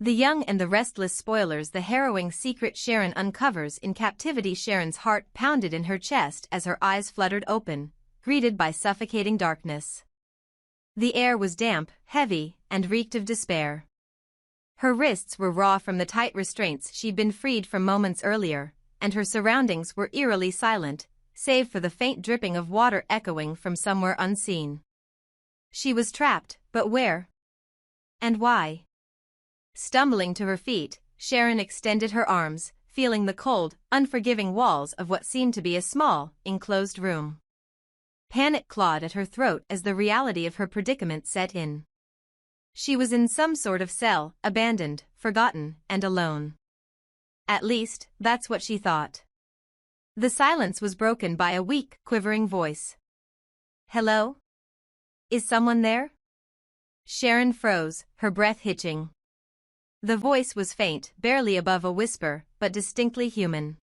The Young and the Restless spoilers the harrowing secret Sharon uncovers in captivity. Sharon's heart pounded in her chest as her eyes fluttered open, greeted by suffocating darkness. The air was damp, heavy, and reeked of despair. Her wrists were raw from the tight restraints she'd been freed from moments earlier, and her surroundings were eerily silent, save for the faint dripping of water echoing from somewhere unseen. She was trapped, but where? And why? Stumbling to her feet, Sharon extended her arms, feeling the cold, unforgiving walls of what seemed to be a small, enclosed room. Panic clawed at her throat as the reality of her predicament set in. She was in some sort of cell, abandoned, forgotten, and alone. At least, that's what she thought. The silence was broken by a weak, quivering voice. "Hello? Is someone there?" Sharon froze, her breath hitching. The voice was faint, barely above a whisper, but distinctly human.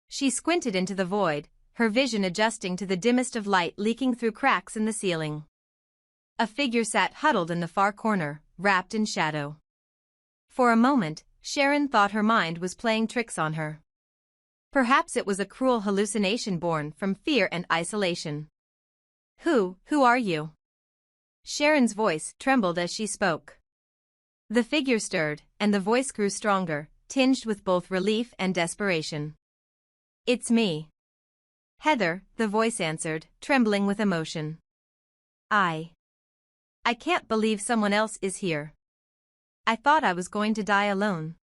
She squinted into the void, her vision adjusting to the dimmest of light leaking through cracks in the ceiling. A figure sat huddled in the far corner, wrapped in shadow. For a moment, Sharon thought her mind was playing tricks on her. Perhaps it was a cruel hallucination born from fear and isolation. Who are you?" Sharon's voice trembled as she spoke. The figure stirred, and the voice grew stronger, tinged with both relief and desperation. "It's me. Heather," the voice answered, trembling with emotion. I can't believe someone else is here. I thought I was going to die alone."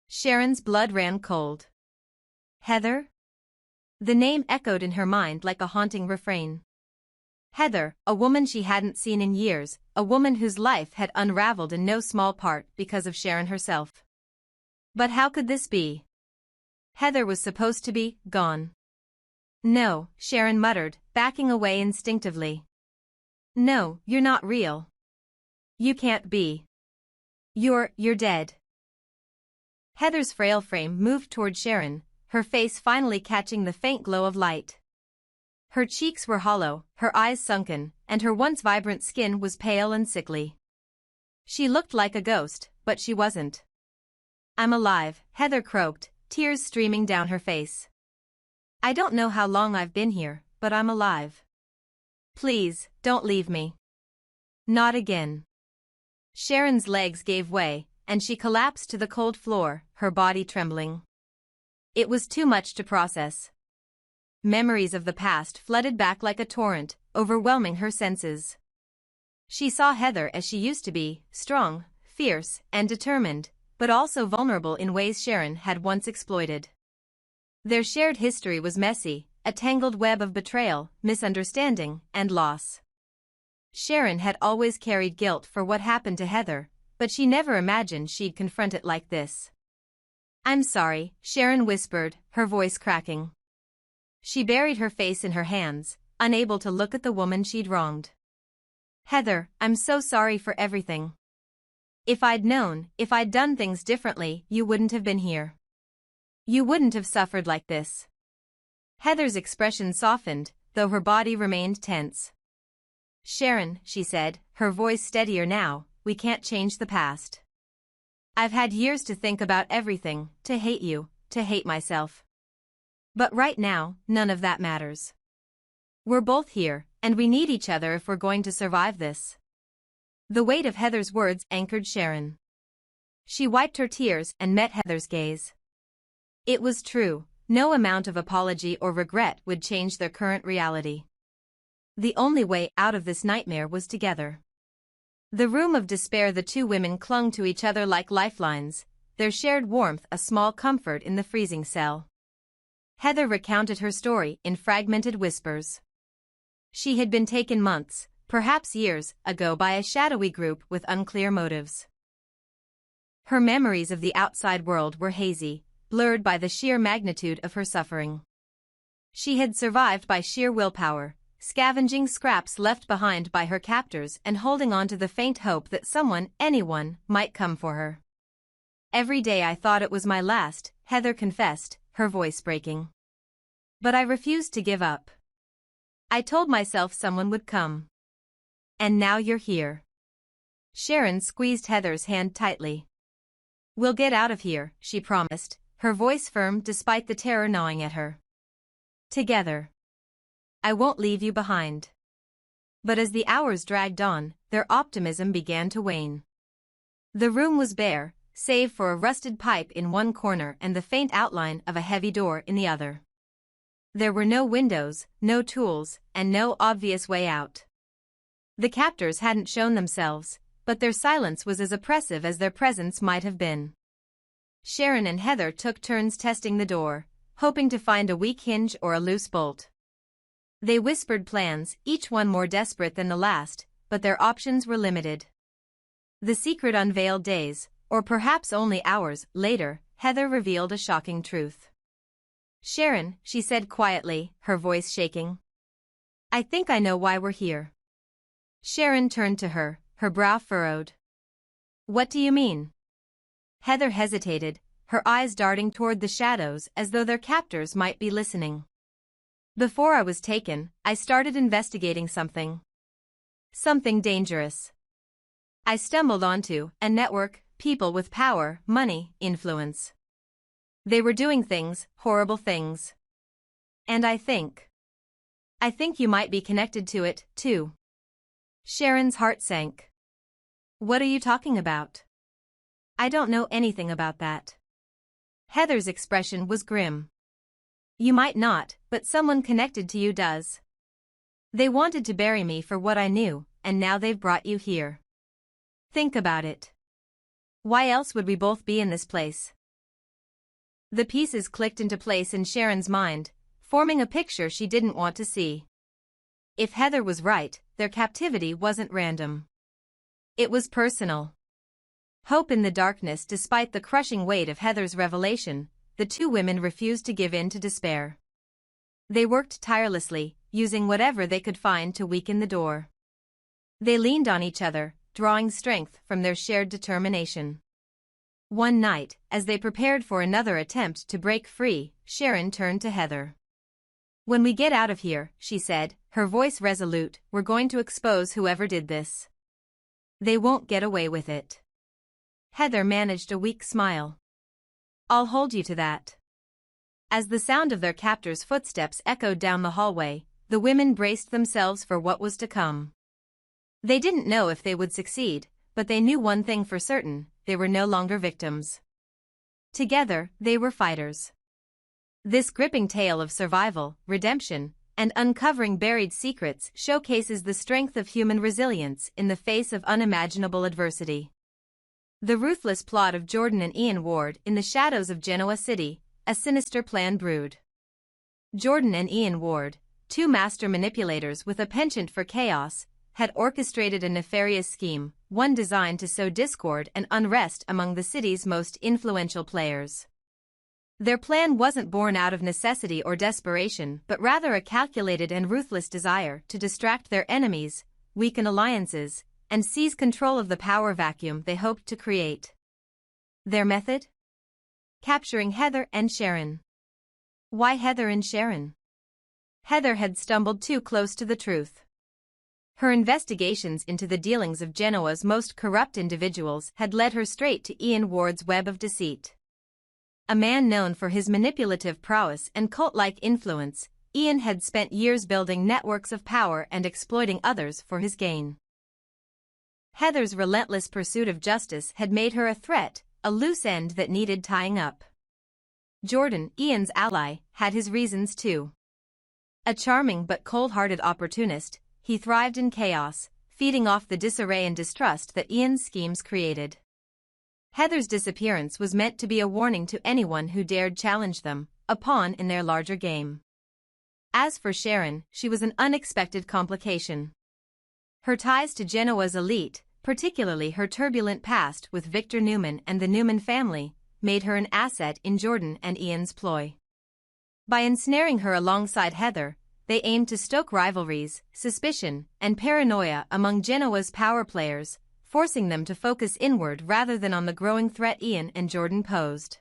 Sharon's blood ran cold. Heather? The name echoed in her mind like a haunting refrain. Heather, a woman she hadn't seen in years, a woman whose life had unraveled in no small part because of Sharon herself. But how could this be? Heather was supposed to be gone. "No," Sharon muttered, backing away instinctively. "No, you're not real. You can't be. You're dead." Heather's frail frame moved toward Sharon, her face finally catching the faint glow of light. Her cheeks were hollow, her eyes sunken, and her once vibrant skin was pale and sickly. She looked like a ghost, but she wasn't. "I'm alive," Heather croaked, tears streaming down her face. "I don't know how long I've been here, but I'm alive. Please, don't leave me. Not again." Sharon's legs gave way, and she collapsed to the cold floor, her body trembling. It was too much to process. Memories of the past flooded back like a torrent, overwhelming her senses. She saw Heather as she used to be, strong, fierce, and determined, but also vulnerable in ways Sharon had once exploited. Their shared history was messy, a tangled web of betrayal, misunderstanding, and loss. Sharon had always carried guilt for what happened to Heather, but she never imagined she'd confront it like this. "I'm sorry," Sharon whispered, her voice cracking. She buried her face in her hands, unable to look at the woman she'd wronged. "Heather, I'm so sorry for everything. If I'd known, if I'd done things differently, you wouldn't have been here. You wouldn't have suffered like this." Heather's expression softened, though her body remained tense. "Sharon," she said, her voice steadier now, "we can't change the past. I've had years to think about everything, to hate you, to hate myself. But right now, none of that matters. We're both here, and we need each other if we're going to survive this." The weight of Heather's words anchored Sharon. She wiped her tears and met Heather's gaze. It was true, no amount of apology or regret would change their current reality. The only way out of this nightmare was together. The room of despair, the two women clung to each other like lifelines, their shared warmth a small comfort in the freezing cell. Heather recounted her story in fragmented whispers. She had been taken months, perhaps years, ago by a shadowy group with unclear motives. Her memories of the outside world were hazy, blurred by the sheer magnitude of her suffering. She had survived by sheer willpower, scavenging scraps left behind by her captors and holding on to the faint hope that someone, anyone, might come for her. "Every day I thought it was my last," Heather confessed, her voice breaking. "But I refused to give up. I told myself someone would come. And now you're here." Sharon squeezed Heather's hand tightly. We'll get out of here, she promised, her voice firm despite the terror gnawing at her. Together. I won't leave you behind. But as the hours dragged on, their optimism began to wane. The room was bare, save for a rusted pipe in one corner and the faint outline of a heavy door in the other. There were no windows, no tools, and no obvious way out. The captors hadn't shown themselves, but their silence was as oppressive as their presence might have been. Sharon and Heather took turns testing the door, hoping to find a weak hinge or a loose bolt. They whispered plans, each one more desperate than the last, but their options were limited. The secret unveiled days, or perhaps only hours, later, Heather revealed a shocking truth. Sharon, she said quietly, her voice shaking. I think I know why we're here. Sharon turned to her, her brow furrowed. What do you mean? Heather hesitated, her eyes darting toward the shadows as though their captors might be listening. Before I was taken, I started investigating something. Something dangerous. I stumbled onto a network, people with power, money, influence. They were doing things, horrible things. And I think you might be connected to it, too. Sharon's heart sank. What are you talking about? I don't know anything about that. Heather's expression was grim. You might not, but someone connected to you does. They wanted to bury me for what I knew, and now they've brought you here. Think about it. Why else would we both be in this place? The pieces clicked into place in Sharon's mind, forming a picture she didn't want to see. If Heather was right, their captivity wasn't random. It was personal. Hope in the darkness. Despite the crushing weight of Heather's revelation, the two women refused to give in to despair. They worked tirelessly, using whatever they could find to weaken the door. They leaned on each other, drawing strength from their shared determination. One night, as they prepared for another attempt to break free, Sharon turned to Heather. When we get out of here, she said, her voice resolute, we're going to expose whoever did this. They won't get away with it. Heather managed a weak smile. I'll hold you to that. As the sound of their captors' footsteps echoed down the hallway, the women braced themselves for what was to come. They didn't know if they would succeed, but they knew one thing for certain, they were no longer victims. Together, they were fighters. This gripping tale of survival, redemption, and uncovering buried secrets showcases the strength of human resilience in the face of unimaginable adversity. The ruthless plot of Jordan and Ian Ward in the shadows of Genoa City, a sinister plan brewed. Jordan and Ian Ward, two master manipulators with a penchant for chaos, had orchestrated a nefarious scheme, one designed to sow discord and unrest among the city's most influential players. Their plan wasn't born out of necessity or desperation, but rather a calculated and ruthless desire to distract their enemies, weaken alliances, and seize control of the power vacuum they hoped to create. Their method? Capturing Heather and Sharon. Why Heather and Sharon? Heather had stumbled too close to the truth. Her investigations into the dealings of Genoa's most corrupt individuals had led her straight to Ian Ward's web of deceit. A man known for his manipulative prowess and cult-like influence, Ian had spent years building networks of power and exploiting others for his gain. Heather's relentless pursuit of justice had made her a threat, a loose end that needed tying up. Jordan, Ian's ally, had his reasons too. A charming but cold-hearted opportunist, he thrived in chaos, feeding off the disarray and distrust that Ian's schemes created. Heather's disappearance was meant to be a warning to anyone who dared challenge them, a pawn in their larger game. As for Sharon, she was an unexpected complication. Her ties to Genoa's elite, particularly her turbulent past with Victor Newman and the Newman family, made her an asset in Jordan and Ian's ploy. By ensnaring her alongside Heather, they aimed to stoke rivalries, suspicion, and paranoia among Genoa's power players, forcing them to focus inward rather than on the growing threat Ian and Jordan posed.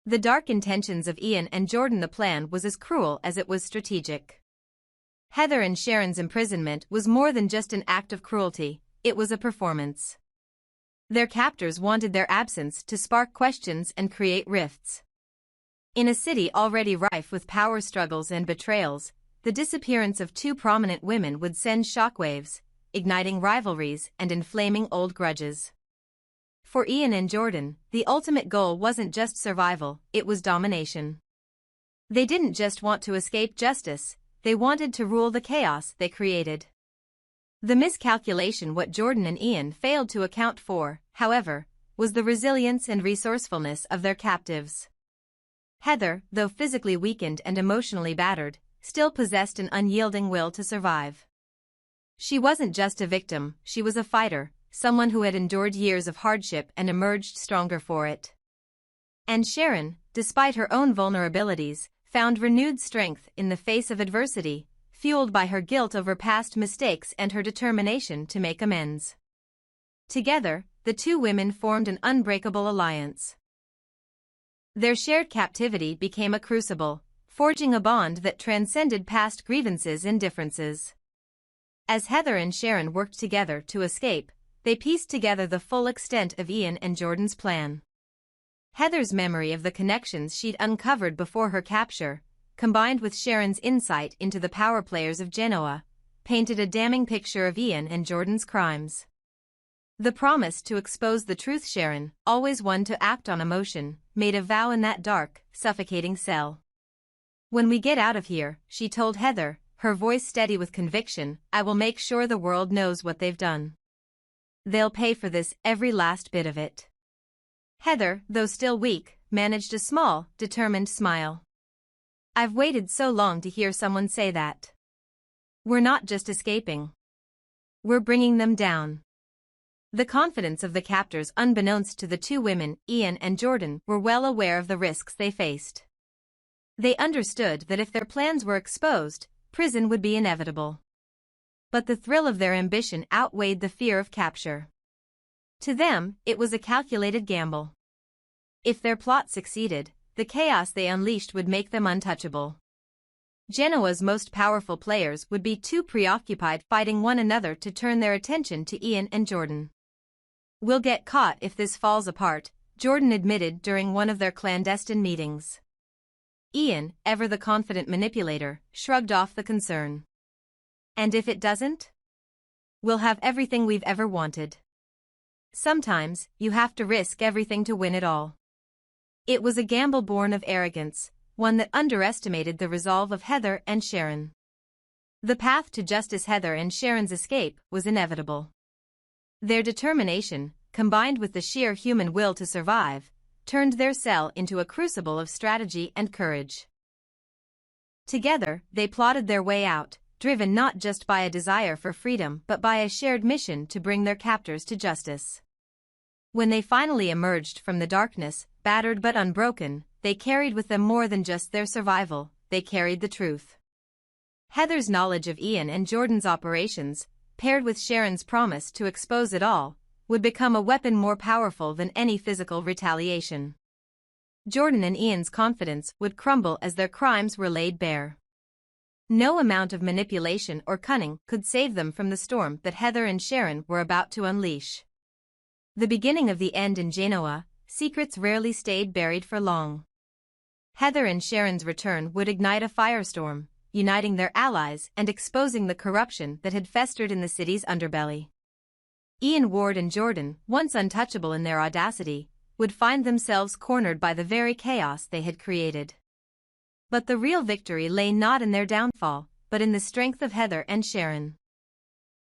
The dark intentions of Ian and Jordan. The plan was as cruel as it was strategic. Heather and Sharon's imprisonment was more than just an act of cruelty, it was a performance. Their captors wanted their absence to spark questions and create rifts. In a city already rife with power struggles and betrayals, the disappearance of two prominent women would send shockwaves, igniting rivalries and inflaming old grudges. For Ian and Jordan, the ultimate goal wasn't just survival, it was domination. They didn't just want to escape justice, they wanted to rule the chaos they created. The miscalculation what Jordan and Ian failed to account for, however, was the resilience and resourcefulness of their captives. Heather, though physically weakened and emotionally battered, still possessed an unyielding will to survive. She wasn't just a victim, she was a fighter, someone who had endured years of hardship and emerged stronger for it. And Sharon, despite her own vulnerabilities, found renewed strength in the face of adversity, fueled by her guilt over past mistakes and her determination to make amends. Together, the two women formed an unbreakable alliance. Their shared captivity became a crucible, forging a bond that transcended past grievances and differences. As Heather and Sharon worked together to escape, they pieced together the full extent of Ian and Jordan's plan. Heather's memory of the connections she'd uncovered before her capture, combined with Sharon's insight into the power players of Genoa, painted a damning picture of Ian and Jordan's crimes. The promise to expose the truth Sharon, always one to act on emotion, made a vow in that dark, suffocating cell. "When we get out of here," she told Heather, her voice steady with conviction, "I will make sure the world knows what they've done. They'll pay for this, every last bit of it." Heather, though still weak, managed a small, determined smile. "I've waited so long to hear someone say that. We're not just escaping. We're bringing them down." The confidence of the captors, unbeknownst to the two women, Ian and Jordan, were well aware of the risks they faced. They understood that if their plans were exposed, prison would be inevitable. But the thrill of their ambition outweighed the fear of capture. To them, it was a calculated gamble. If their plot succeeded, the chaos they unleashed would make them untouchable. Genoa's most powerful players would be too preoccupied fighting one another to turn their attention to Ian and Jordan. "We'll get caught if this falls apart," Jordan admitted during one of their clandestine meetings. Ian, ever the confident manipulator, shrugged off the concern. "And if it doesn't? We'll have everything we've ever wanted." Sometimes, you have to risk everything to win it all. It was a gamble born of arrogance, one that underestimated the resolve of Heather and Sharon. The path to justice, Heather and Sharon's escape, was inevitable. Their determination, combined with the sheer human will to survive, turned their cell into a crucible of strategy and courage. Together, they plotted their way out, driven not just by a desire for freedom but by a shared mission to bring their captors to justice. When they finally emerged from the darkness, battered but unbroken, they carried with them more than just their survival, they carried the truth. Heather's knowledge of Ian and Jordan's operations, paired with Sharon's promise to expose it all, would become a weapon more powerful than any physical retaliation. Jordan and Ian's confidence would crumble as their crimes were laid bare. No amount of manipulation or cunning could save them from the storm that Heather and Sharon were about to unleash. The beginning of the end in Genoa, secrets rarely stayed buried for long. Heather and Sharon's return would ignite a firestorm, uniting their allies and exposing the corruption that had festered in the city's underbelly. Ian Ward and Jordan, once untouchable in their audacity, would find themselves cornered by the very chaos they had created. But the real victory lay not in their downfall, but in the strength of Heather and Sharon.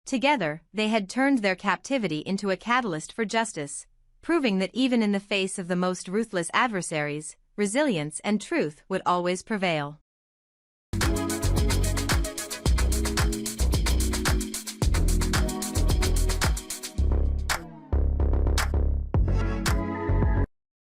Together, they had turned their captivity into a catalyst for justice, proving that even in the face of the most ruthless adversaries, resilience and truth would always prevail.